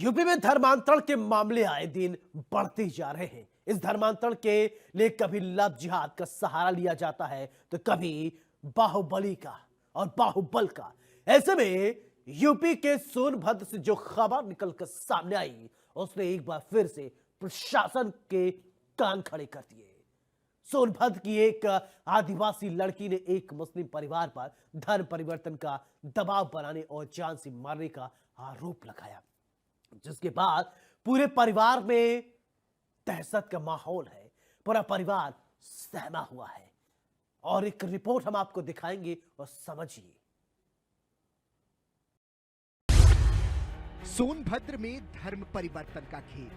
UP में धर्मांतरण के मामले आए दिन बढ़ते जा रहे हैं। इस धर्मांतरण के लिए कभी लव जिहाद का सहारा लिया जाता है तो कभी बाहुबली का और बाहुबल का। ऐसे में यूपी के सोनभद्र से जो खबर निकलकर सामने आई उसने एक बार फिर से प्रशासन के कान खड़े कर दिए। सोनभद्र की एक आदिवासी लड़की ने एक मुस्लिम परिवार पर धर्म परिवर्तन का दबाव बनाने और जान से मारने का आरोप लगाया, जिसके बाद पूरे परिवार में दहशत का माहौल है। पूरा परिवार सहमा हुआ है और एक रिपोर्ट हम आपको दिखाएंगे और समझिए। सोनभद्र में धर्म परिवर्तन का खेल।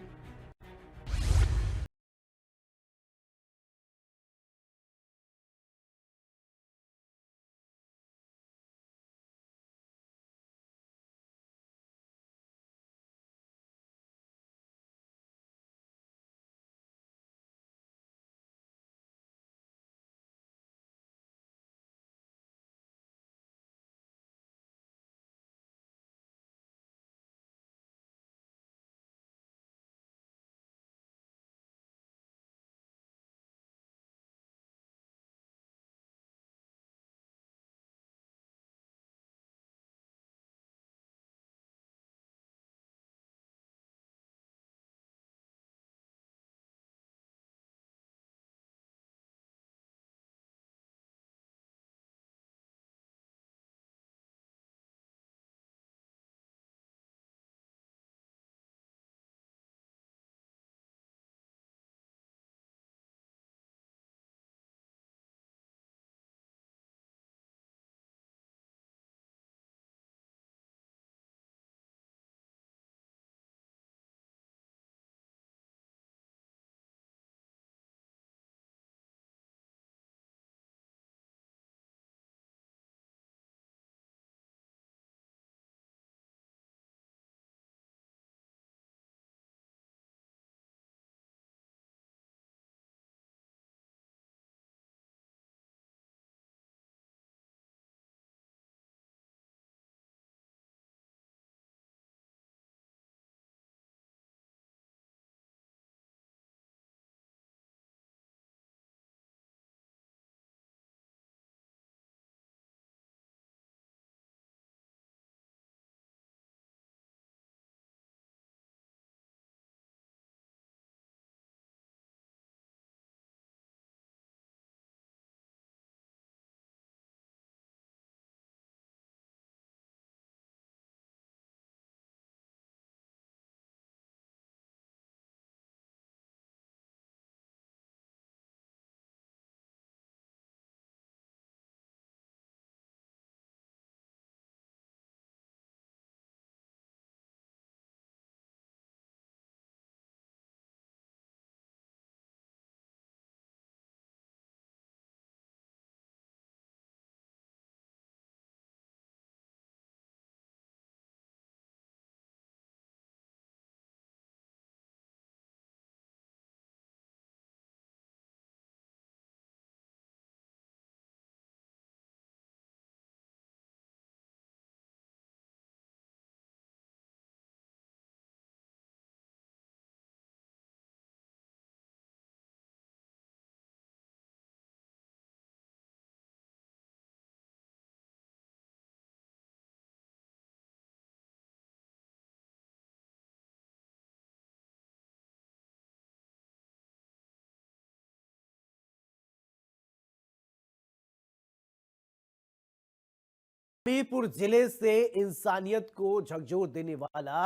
हमीरपुर जिले से इंसानियत को झकझोर देने वाला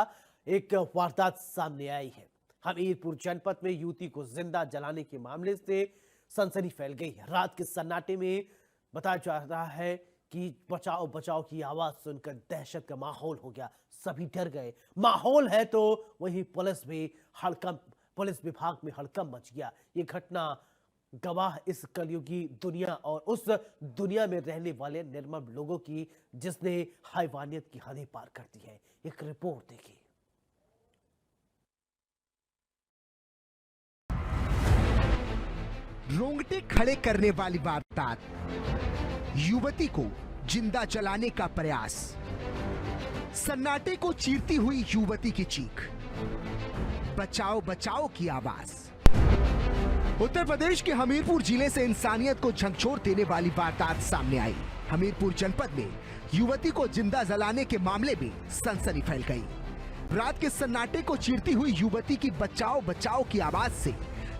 एक वारदात सामने आई है। हमीरपुर जनपद में युवती को जिंदा जलाने के मामले से सनसनी फैल गई है। रात के सन्नाटे में बताया जा रहा है कि बचाओ बचाओ की आवाज सुनकर दहशत का माहौल हो गया, सभी डर गए। माहौल है तो वहीं पुलिस विभाग में हड़कंप मच गया। ये घटना गवाह इस कलयुगी दुनिया और उस दुनिया में रहने वाले निर्मम लोगों की जिसने हैवानियत की हदें पार कर दी है। एक रिपोर्ट देखिए। रोंगटे खड़े करने वाली वारदात, युवती को जिंदा जलाने का प्रयास। सन्नाटे को चीरती हुई युवती की चीख, बचाओ बचाओ की आवाज। उत्तर प्रदेश के हमीरपुर जिले से इंसानियत को झकझोर देने वाली वारदात सामने आई। हमीरपुर जनपद में युवती को जिंदा जलाने के मामले में सनसनी फैल गई। रात के सन्नाटे को चीरती हुई युवती की बचाओ बचाओ की आवाज से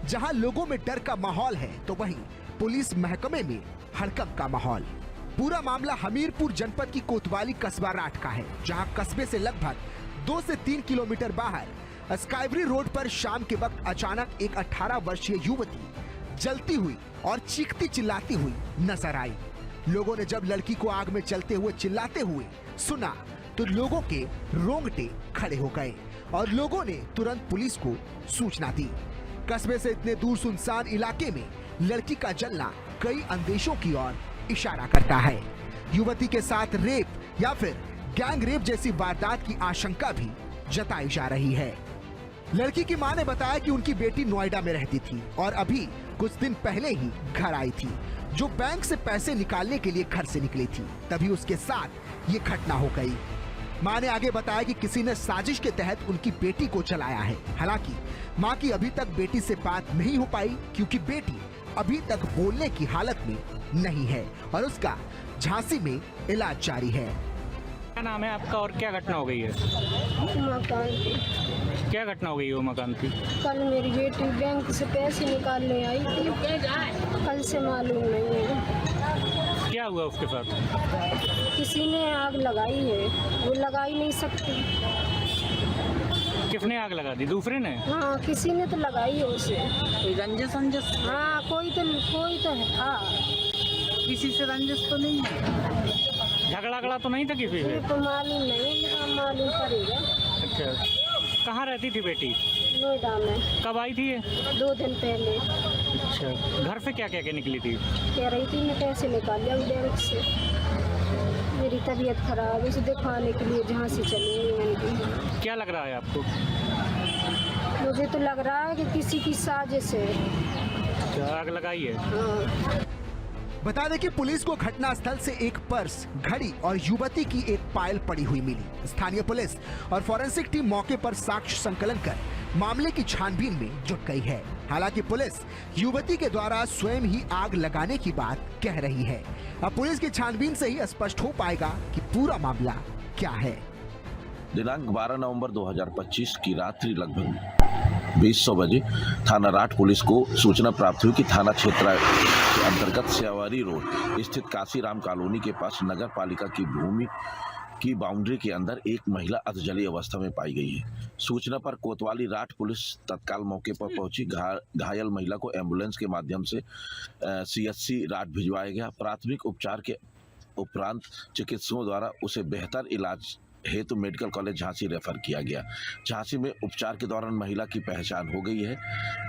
जहां लोगों में डर का माहौल है, तो वहीं पुलिस महकमे में हड़कंप का माहौल। पूरा मामला हमीरपुर जनपद की कोतवाली कस्बा राठ का है, जहां कस्बे से लगभग 2 से 3 किलोमीटर बाहर स्काईवरी रोड पर शाम के वक्त अचानक एक 18 वर्षीय युवती जलती हुई और चीखती चिल्लाती हुई नजर आई। लोगों ने जब लड़की को आग में जलते हुए चिल्लाते हुए सुना तो लोगों के रोंगटे खड़े हो गए और लोगों ने तुरंत पुलिस को सूचना दी। कस्बे से इतने दूर सुनसान इलाके में लड़की का जलना कई अंदेशों की ओर इशारा करता है। युवती के साथ रेप या फिर गैंग रेप जैसी वारदात की आशंका भी जताई जा रही है। लड़की की मां ने बताया कि उनकी बेटी नोएडा में रहती थी और अभी कुछ दिन पहले ही घर आई थी, जो बैंक से पैसे निकालने के लिए घर से निकली थी। तभी उसके साथ ये घटना हो गई। मां ने आगे बताया कि किसी ने साजिश के तहत उनकी बेटी को जलाया है। हालांकि मां की अभी तक बेटी से बात नहीं हो पाई, क्योंकि बेटी अभी तक बोलने की हालत में नहीं है और उसका झांसी में इलाज जारी है। क्या नाम है आपका और क्या घटना हो गई है? मकान पे क्या घटना हो गई है वो मकान की? कल मेरी बेटी बैंक से पैसे निकालने आई थी, कल से मालूम नहीं है क्या हुआ उसके साथ? किसी ने आग लगाई है, वो लगा ही नहीं सकती। किसने आग लगा दी? दूसरे ने? हाँ, किसी ने तो लगाई है उसे। कोई रंजिश अंजस हाँ, कोई तो है था। किसी से रंजिश तो नहीं है? झगड़ा तो नहीं था किसी से? मेरे को मालूम नहीं है, मालूम पड़ेगा। अच्छा, कहाँ रहती थी बेटी? नोएडा में। कब आई थी ये? 2 दिन पहले। अच्छा, घर से क्या क्या के निकली थी? कह रही थी मैं पैसे निकाल लिया बैंक से, मेरी तबीयत खराब है, उसे दिखाने के लिए जहाँ से चली मैंने। क्या लग रहा है आपको? मुझे तो लग रहा है कि किसी की साजिश है। क्या आग लगाई है? हाँ। बता दें कि पुलिस को घटनास्थल से एक पर्स, घड़ी और युवती की एक पायल पड़ी हुई मिली। स्थानीय पुलिस और फॉरेंसिक टीम मौके पर साक्ष्य संकलन कर मामले की छानबीन में जुट गई है। हालांकि पुलिस युवती के द्वारा स्वयं ही आग लगाने की बात कह रही है। अब पुलिस की छानबीन से ही स्पष्ट हो पाएगा कि पूरा मामला क्या है। दिनांक 12 नवंबर 2025 की रात्रि लगभग 20:00 बजे थाना राठ पुलिस को सूचना प्राप्त हुई कि थाना क्षेत्र के अंतर्गत स्यावारी रोड स्थित काशीराम कॉलोनी के पास नगर पालिका की भूमि की बाउंड्री के अंदर एक महिला अधजली अवस्था में पाई गई है। सूचना पर कोतवाली राठ पुलिस तत्काल मौके पर पहुंची। घायल महिला को एम्बुलेंस के माध्यम से CHC राठ भिजवाया गया। प्राथमिक उपचार के उपरांत चिकित्सकों द्वारा उसे बेहतर इलाज हेतु मेडिकल कॉलेज झांसी रेफर किया गया। झांसी में उपचार के दौरान महिला की पहचान हो गई है।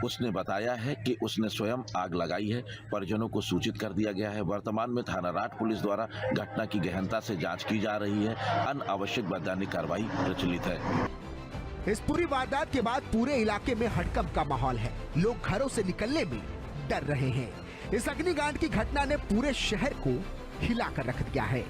उसने बताया है कि उसने स्वयं आग लगाई है। परिजनों को सूचित कर दिया गया है। वर्तमान में थाना राठ पुलिस द्वारा घटना की गहनता से जांच की जा रही है। अनावश्यक वैधानिक कार्रवाई प्रचलित है। इस पूरी वारदात के बाद पूरे इलाके में हड़कंप का माहौल है। लोग घरों से निकलने में डर रहे हैं। इस अग्निकांड की घटना ने पूरे शहर को हिलाकर रख दिया है।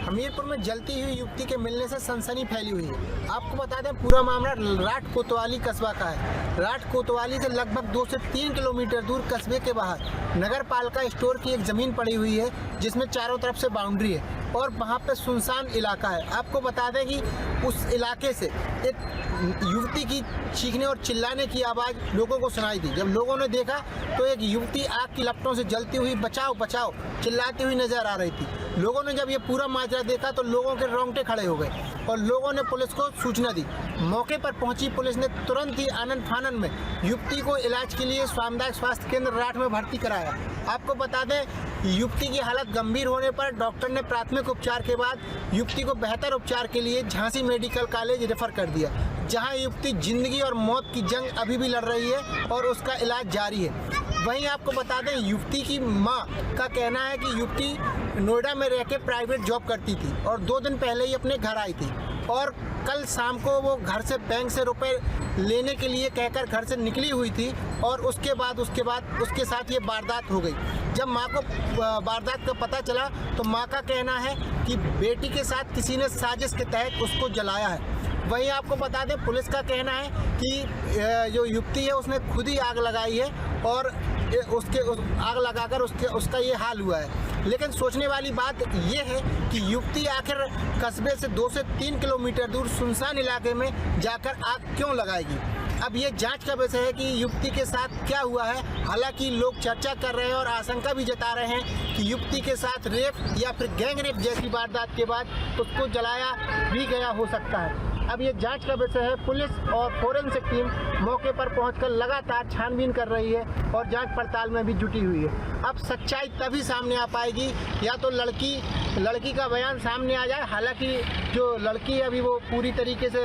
हमीरपुर में जलती हुई युवती के मिलने से सनसनी फैली हुई है। आपको बता दें पूरा मामला राठ कोतवाली कस्बा का है। राठ कोतवाली से लगभग 2 से 3 किलोमीटर दूर कस्बे के बाहर नगर पालिका स्टोर की एक ज़मीन पड़ी हुई है, जिसमें चारों तरफ से बाउंड्री है और वहाँ पे सुनसान इलाका है। आपको बता दें कि उस इलाके से एक युवती की चीखने और चिल्लाने की आवाज़ लोगों को सुनाई दी। जब लोगों ने देखा तो एक युवती आग की लपटों से जलती हुई बचाओ बचाओ चिल्लाती हुई नजर आ रही थी। लोगों ने जब ये पूरा माजरा देखा तो लोगों के रोंगटे खड़े हो गए और लोगों ने पुलिस को सूचना दी। मौके पर पहुंची पुलिस ने तुरंत ही आनन फानन में युवती को इलाज के लिए सामुदायिक स्वास्थ्य केंद्र राठ में भर्ती कराया। आपको बता दें युवती की हालत गंभीर होने पर डॉक्टर ने प्राथमिक उपचार के बाद युवती को बेहतर उपचार के लिए झांसी मेडिकल कॉलेज रेफर कर दिया, जहां युवती जिंदगी और मौत की जंग अभी भी लड़ रही है और उसका इलाज जारी है। वहीं आपको बता दें युवती की मां का कहना है कि युवती नोएडा में रह के प्राइवेट जॉब करती थी और 2 दिन पहले ही अपने घर आई थी और कल शाम को वो घर से बैंक से रुपए लेने के लिए कहकर घर से निकली हुई थी और उसके बाद उसके साथ ये वारदात हो गई। जब माँ को वारदात का पता चला तो माँ का कहना है कि बेटी के साथ किसी ने साजिश के तहत उसको जलाया है। वहीं आपको बता दें, पुलिस का कहना है कि जो युवती है उसने खुद ही आग लगाई है और आग लगाकर उसका ये हाल हुआ है। लेकिन सोचने वाली बात ये है कि युवती आखिर कस्बे से 2 से 3 किलोमीटर दूर सुनसान इलाके में जाकर आग क्यों लगाएगी। अब ये जांच का विषय है कि युवती के साथ क्या हुआ है। हालांकि लोग चर्चा कर रहे हैं और आशंका भी जता रहे हैं कि युवती के साथ रेप या फिर गैंग रेप जैसी वारदात के बाद उसको जलाया भी गया हो सकता है। अब ये जांच का विषय है। पुलिस और फोरेंसिक टीम मौके पर पहुंचकर लगातार छानबीन कर रही है और जांच पड़ताल में भी जुटी हुई है। अब सच्चाई तभी सामने आ पाएगी या तो लड़की का बयान सामने आ जाए। हालांकि जो लड़की है अभी वो पूरी तरीके से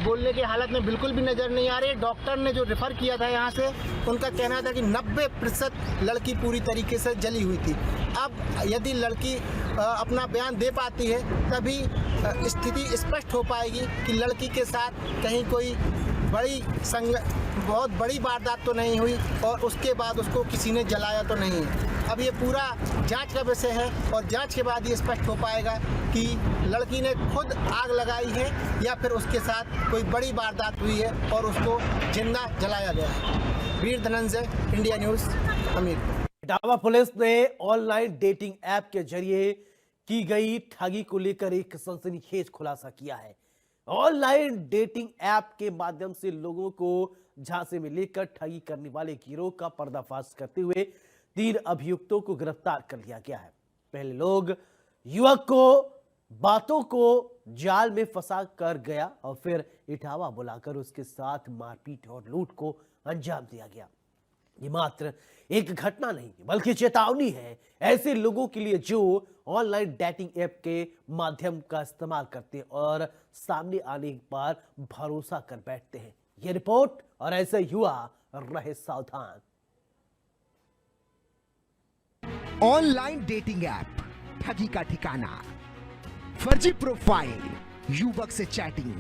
बोलने की हालत में बिल्कुल भी नज़र नहीं आ रही। डॉक्टर ने जो रेफ़र किया था यहाँ से, उनका कहना था कि 90% लड़की पूरी तरीके से जली हुई थी। अब यदि लड़की अपना बयान दे पाती है तभी स्थिति स्पष्ट हो पाएगी कि लड़की के साथ कहीं कोई बहुत बड़ी वारदात तो नहीं हुई और उसके बाद उसको किसी ने जलाया तो नहीं। अब ये पूरा जांच का विषय है और जांच के बाद ये स्पष्ट हो पाएगा कि लड़की ने खुद आग लगाई है या फिर उसके साथ कोई बड़ी वारदात हुई है और उसको जिंदा जलाया गया है। Veer Dhananjay, India News, Hamirpur. Etawah police ने ऑनलाइन डेटिंग ऐप के जरिए की गई ठगी को लेकर एक सनसनीखेज खुलासा किया है। ऑनलाइन डेटिंग ऐप के माध्यम से लोगों को झांसे में लेकर ठगी करने वाले गिरोह का पर्दाफाश करते हुए 3 अभियुक्तों को गिरफ्तार कर लिया गया है। पहले लोग युवक को बातों को जाल में फंसा कर गया और फिर इटावा बुलाकर उसके साथ मारपीट और लूट को अंजाम दिया गया। ये मात्र एक घटना नहीं बल्कि चेतावनी है ऐसे लोगों के लिए जो ऑनलाइन डेटिंग ऐप के माध्यम का इस्तेमाल करते हैं और सामने आने पर भरोसा कर बैठते हैं। ये रिपोर्ट और ऐसे युवा रहे सावधान। ऑनलाइन डेटिंग ऐप ठगी का ठिकाना, फर्जी प्रोफाइल, युवक से चैटिंग,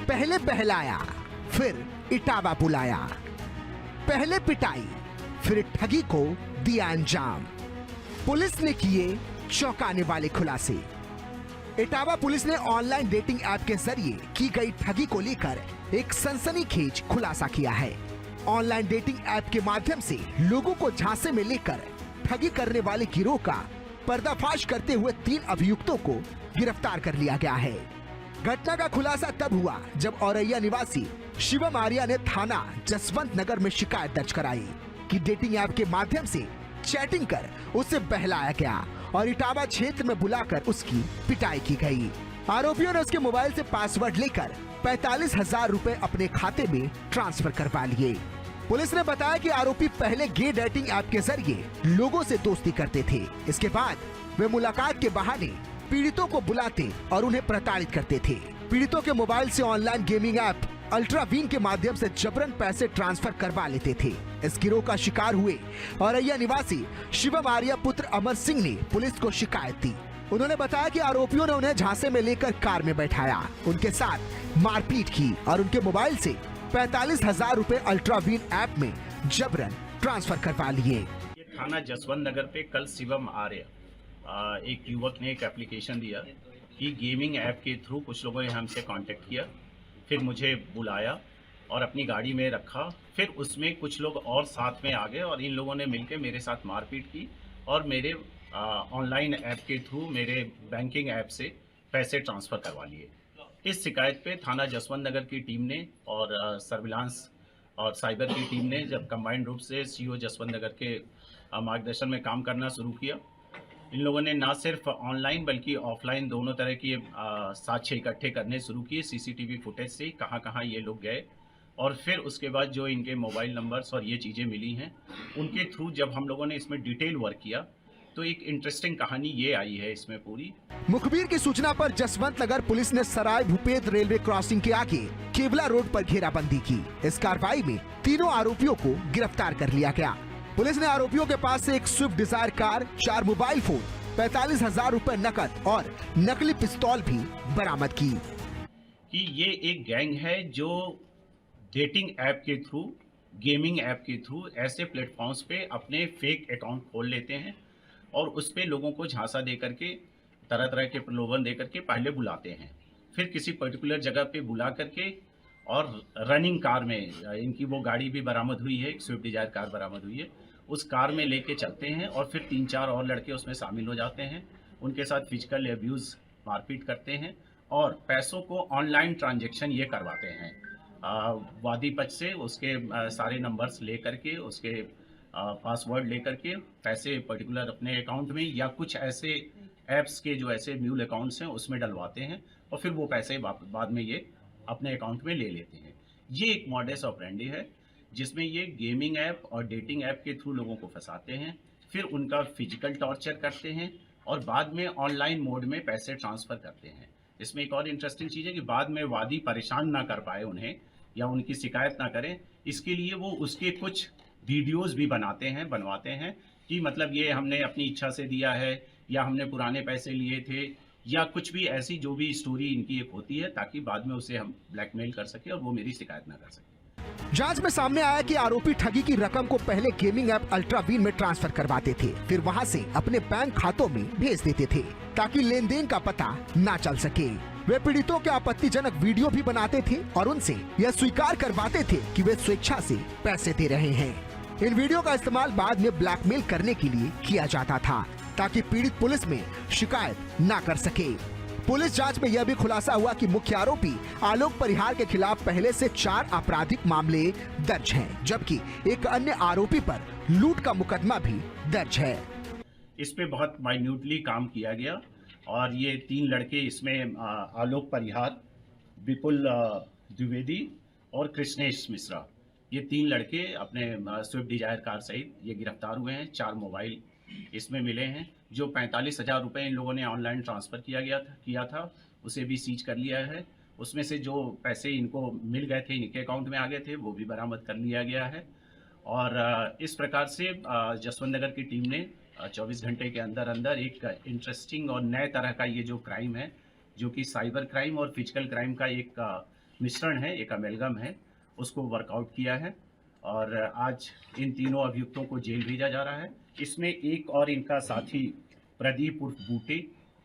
पहले बहलाया फिर इटावा बुलाया, पहले पिटाई फिर ठगी को दिया अंजाम। पुलिस ने किए चौंकाने वाले खुलासे। इटावा पुलिस ने ऑनलाइन डेटिंग ऐप के जरिए की गई ठगी को लेकर एक सनसनीखेज खुलासा किया है। ऑनलाइन डेटिंग ऐप के माध्यम से लोगों को झांसे में लेकर ठगी करने वाले गिरोह का पर्दाफाश करते हुए 3 अभियुक्तों को गिरफ्तार कर लिया गया है। घटना का खुलासा तब हुआ जब औरैया निवासी शिवम आर्या ने थाना जसवंत नगर में शिकायत दर्ज कराई कि डेटिंग ऐप के माध्यम से चैटिंग कर उसे बहलाया गया और इटावा क्षेत्र में बुलाकर उसकी पिटाई की गई। आरोपियों ने उसके मोबाइल से पासवर्ड लेकर 45,000 रुपए अपने खाते में ट्रांसफर करवा लिए। पुलिस ने बताया कि आरोपी पहले गे डेटिंग ऐप के जरिए लोगों से दोस्ती करते थे। इसके बाद वे मुलाकात के बहाने पीड़ितों को बुलाते और उन्हें प्रताड़ित करते थे। पीड़ितों के मोबाइल से ऑनलाइन गेमिंग ऐप अल्ट्रावीन के माध्यम से जबरन पैसे ट्रांसफर करवा लेते थे। इस गिरोह का शिकार हुए औरैया निवासी शिवम आर्या पुत्र अमर सिंह ने पुलिस को शिकायत दी। उन्होंने बताया कि आरोपियों ने उन्हें झांसे में लेकर कार में बैठाया, उनके साथ मारपीट की और उनके मोबाइल से 45,000 रुपए अल्ट्रावीन ऐप में जबरन ट्रांसफर करवा लिए। ये थाना जसवंत नगर पे कल शिवम आर्या एक युवक ने एक एप्लीकेशन दिया कि गेमिंग ऐप के थ्रू कुछ लोगों ने हमसे कांटेक्ट किया, फिर मुझे बुलाया और अपनी गाड़ी में रखा। फिर उसमें कुछ लोग और साथ में आ गए और इन लोगों ने मिलकर मेरे साथ मारपीट की और मेरे ऑनलाइन ऐप के थ्रू मेरे बैंकिंग ऐप से पैसे ट्रांसफ़र करवा लिए। इस शिकायत पे थाना जसवंत नगर की टीम ने और सर्विलांस और साइबर की टीम ने जब कंबाइंड रूप से सीओ जसवंत नगर के मार्गदर्शन में काम करना शुरू किया, इन लोगों ने ना सिर्फ ऑनलाइन बल्कि ऑफलाइन दोनों तरह की साक्ष्य इकट्ठे करने शुरू किए। सीसीटीवी फुटेज से कहाँ ये लोग गए और फिर उसके बाद जो इनके मोबाइल नंबर्स और ये चीज़ें मिली हैं उनके थ्रू जब हम लोगों ने इसमें डिटेल वर्क किया तो एक इंटरेस्टिंग कहानी ये आई है इसमें पूरी। मुखबिर की सूचना पर जसवंत नगर पुलिस ने सराय भूपेद रेलवे क्रॉसिंग के आगे केवला रोड पर घेराबंदी की। इस कार्रवाई में तीनों आरोपियों को गिरफ्तार कर लिया गया। पुलिस ने आरोपियों के पास से एक Swift Dzire car, 4 mobile phone, 45,000 रुपए नकद और नकली पिस्तौल भी बरामद की। कि ये एक गैंग है जो डेटिंग ऐप के थ्रू गेमिंग ऐप के थ्रू ऐसे प्लेटफॉर्म्स पे अपने फेक अकाउंट खोल लेते हैं और उस पे लोगों को झांसा दे करके, तरह तरह के प्रलोभन दे करके पहले बुलाते हैं, फिर किसी पर्टिकुलर जगह पे बुला करके और रनिंग कार में, इनकी वो गाड़ी भी बरामद हुई है, एक स्विफ्ट डिजायर कार बरामद हुई है, उस कार में लेके चलते हैं और फिर 3-4 और लड़के उसमें शामिल हो जाते हैं, उनके साथ फिजिकल अब्यूज़, मारपीट करते हैं और पैसों को ऑनलाइन ट्रांजैक्शन ये करवाते हैं। वादी पक्ष से उसके सारे नंबर्स ले करके, उसके पासवर्ड ले करके पैसे पर्टिकुलर अपने अकाउंट में या कुछ ऐसे ऐप्स के जो ऐसे म्यूल अकाउंट्स हैं उसमें डलवाते हैं और फिर वो पैसे बाद में ये अपने अकाउंट में ले लेते हैं। ये एक मॉडस ऑपरेंडी है जिसमें ये गेमिंग ऐप और डेटिंग ऐप के थ्रू लोगों को फंसाते हैं, फिर उनका फिजिकल टॉर्चर करते हैं और बाद में ऑनलाइन मोड में पैसे ट्रांसफ़र करते हैं। इसमें एक और इंटरेस्टिंग चीज़ है कि बाद में वादी परेशान ना कर पाए उन्हें या उनकी शिकायत ना करें, इसके लिए वो उसके कुछ वीडियोस भी बनवाते हैं कि मतलब ये हमने अपनी इच्छा से दिया है या हमने पुराने पैसे लिए थे या कुछ भी ऐसी जो भी स्टोरी इनकी एक होती है, ताकि बाद में उसे हम ब्लैकमेल कर सके और वो मेरी शिकायत ना कर सके। जांच में सामने आया कि आरोपी ठगी की रकम को पहले गेमिंग ऐप अल्ट्रावीन में ट्रांसफर करवाते थे, फिर वहां से अपने बैंक खातों में भेज देते थे ताकि लेन देन का पता न चल सके। वे पीड़ितों के आपत्तिजनक वीडियो भी बनाते थे और उनसे यह स्वीकार करवाते थे कि वे स्वेच्छा से पैसे दे रहे हैं। इन वीडियो का इस्तेमाल बाद में ब्लैकमेल करने के लिए किया जाता था ताकि पीड़ित पुलिस में शिकायत न कर सके। पुलिस जांच में यह भी खुलासा हुआ कि मुख्य आरोपी आलोक परिहार के खिलाफ पहले से 4 आपराधिक मामले दर्ज हैं, जबकि एक अन्य आरोपी पर लूट का मुकदमा भी दर्ज है। इस पे बहुत माइन्यूटली काम किया गया और ये 3 लड़के इसमें आलोक परिहार, विपुल द्विवेदी और कृष्णेश मिश्रा, ये 3 लड़के अपने स्विफ्ट डिजायर कार सहित ये गिरफ्तार हुए हैं। 4 मोबाइल इसमें मिले हैं। जो 45,000 रुपये इन लोगों ने ऑनलाइन ट्रांसफ़र किया था उसे भी सीज कर लिया है। उसमें से जो पैसे इनको मिल गए थे, इनके अकाउंट में आ गए थे, वो भी बरामद कर लिया गया है। और इस प्रकार से जसवंत नगर की टीम ने 24 घंटे के अंदर अंदर एक इंटरेस्टिंग और नए तरह का ये जो क्राइम है, जो कि साइबर क्राइम और फिजिकल क्राइम का एक मिश्रण है, एक अमेलगम है, उसको वर्कआउट किया है और आज इन तीनों अभियुक्तों को जेल भेजा जा रहा है। इसमें एक और इनका साथी प्रदीप उर्फ बूटे,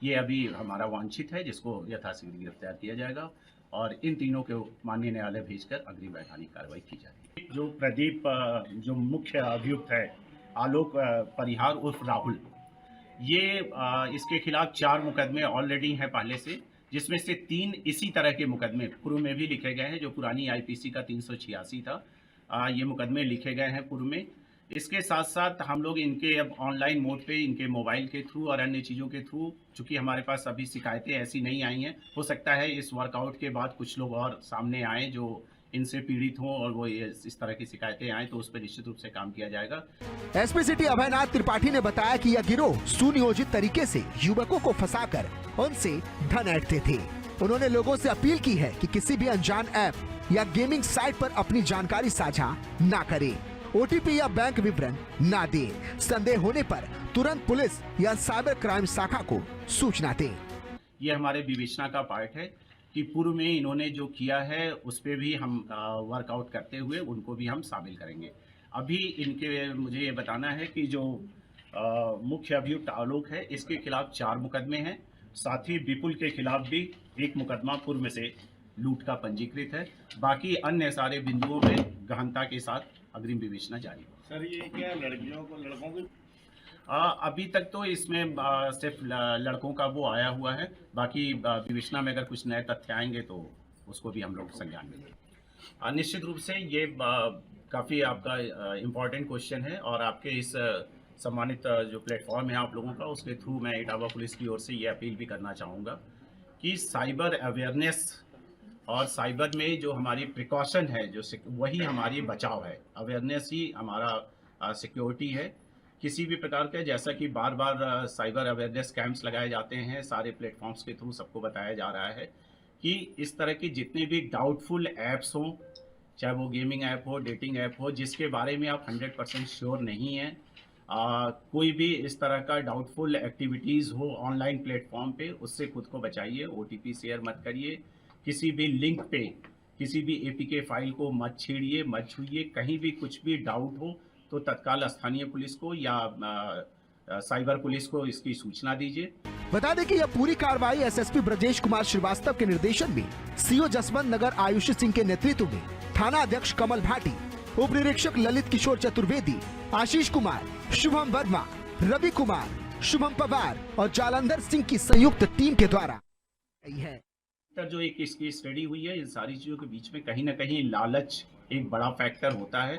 ये अभी हमारा वांछित है, जिसको यथाशीघ्र गिरफ्तार किया जाएगा और इन तीनों को माननीय न्यायालय भेजकर अग्रिम वैधानिक कार्रवाई की जाएगी। जो प्रदीप, जो मुख्य अभियुक्त है आलोक परिहार उर्फ राहुल, ये इसके खिलाफ 4 मुकदमे ऑलरेडी हैं पहले से, जिसमें से 3 इसी तरह के मुकदमे पूर्व में भी लिखे गए हैं। जो पुरानी आईपीसी का 386 था, ये मुकदमे लिखे गए हैं पूर्व में। इसके साथ साथ हम लोग इनके अब ऑनलाइन मोड पे इनके मोबाइल के थ्रू और अन्य चीज़ों के थ्रू, चूँकि हमारे पास अभी शिकायतें ऐसी नहीं आई हैं, हो सकता है इस वर्कआउट के बाद कुछ लोग और सामने आएँ जो इनसे पीड़ित हों और वो इस तरह की शिकायतें आएँ, तो उस पर निश्चित रूप से काम किया जाएगा। एसपी सिटी अभयनाथ त्रिपाठी ने बताया कि यह गिरोह सुनियोजित तरीके से युवकों को फंसाकर उनसे धन ऐंठते थे। उन्होंने लोगों से अपील की है कि किसी भी अनजान ऐप या गेमिंग साइट पर अपनी जानकारी साझा न करें, ओटीपी या बैंक विवरण न दें। संदेह होने पर तुरंत पुलिस या साइबर क्राइम शाखा को सूचना दें। ये हमारे विवेचना का पार्ट है कि पूर्व में इन्होंने जो किया है उस पर भी हम वर्कआउट करते हुए उनको भी हम शामिल करेंगे। अभी इनके मुझे ये बताना है कि जो मुख्य अभियुक्त आलोक है, इसके खिलाफ 4 मुकदमे हैं। साथ ही विपुल के खिलाफ भी एक मुकदमा पूर्व में से लूट का पंजीकृत है। बाकी अन्य सारे बिंदुओं में गहनता के साथ अग्रिम विवेचना जारी है। सर, ये क्या लड़कियों को लड़कों की अभी तक तो इसमें सिर्फ लड़कों का वो आया हुआ है। बाकी विवेचना में अगर कुछ नए तथ्य आएंगे तो उसको भी हम लोग संज्ञान में लेंगे। निश्चित रूप से ये काफ़ी आपका इम्पोर्टेंट क्वेश्चन है और आपके इस सम्मानित जो प्लेटफॉर्म है आप लोगों का, उसके थ्रू मैं इटावा पुलिस की ओर से ये अपील भी करना चाहूँगा कि साइबर अवेयरनेस और साइबर में जो हमारी प्रिकॉशन है, जो वही हमारी बचाव है। अवेयरनेस ही हमारा सिक्योरिटी है। किसी भी प्रकार के, जैसा कि बार बार साइबर अवेयरनेस कैंप्स लगाए जाते हैं, सारे प्लेटफॉर्म्स के थ्रू सबको बताया जा रहा है कि इस तरह की जितने भी डाउटफुल ऐप्स हों, चाहे वो गेमिंग ऐप हो, डेटिंग ऐप हो, जिसके बारे में आप 100% श्योर नहीं हैं, कोई भी इस तरह का डाउटफुल एक्टिविटीज़ हो ऑनलाइन प्लेटफॉर्म पे, उससे खुद को बचाइए। ओटीपी शेयर मत करिए। किसी भी लिंक पे किसी भी एपीके फाइल को मत छेड़िए, मत छूइए। कहीं भी कुछ भी डाउट हो तो तत्काल स्थानीय पुलिस को या साइबर पुलिस को इसकी सूचना दीजिए। बता दें कि यह पूरी कार्रवाई एसएसपी ब्रजेश कुमार श्रीवास्तव के निर्देशन में सीओ जसवंत नगर आयुष सिंह के नेतृत्व में थाना अध्यक्ष कमल भाटी, उप निरीक्षक ललित किशोर चतुर्वेदी, आशीष कुमार, शुभम वर्मा, रवि कुमार, शुभम पवार और जालंधर सिंह की संयुक्त टीम के द्वारा है। जो एक इसकी स्टडी हुई है, इन सारी चीज़ों के बीच में कहीं ना कहीं लालच एक बड़ा फैक्टर होता है।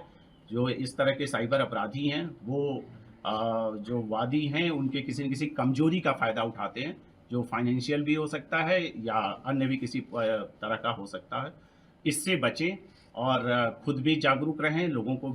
जो इस तरह के साइबर अपराधी हैं वो जो वादी हैं उनके किसी न किसी कमजोरी का फ़ायदा उठाते हैं, जो फाइनेंशियल भी हो सकता है या अन्य भी किसी तरह का हो सकता है। इससे बचें और खुद भी जागरूक रहें, लोगों को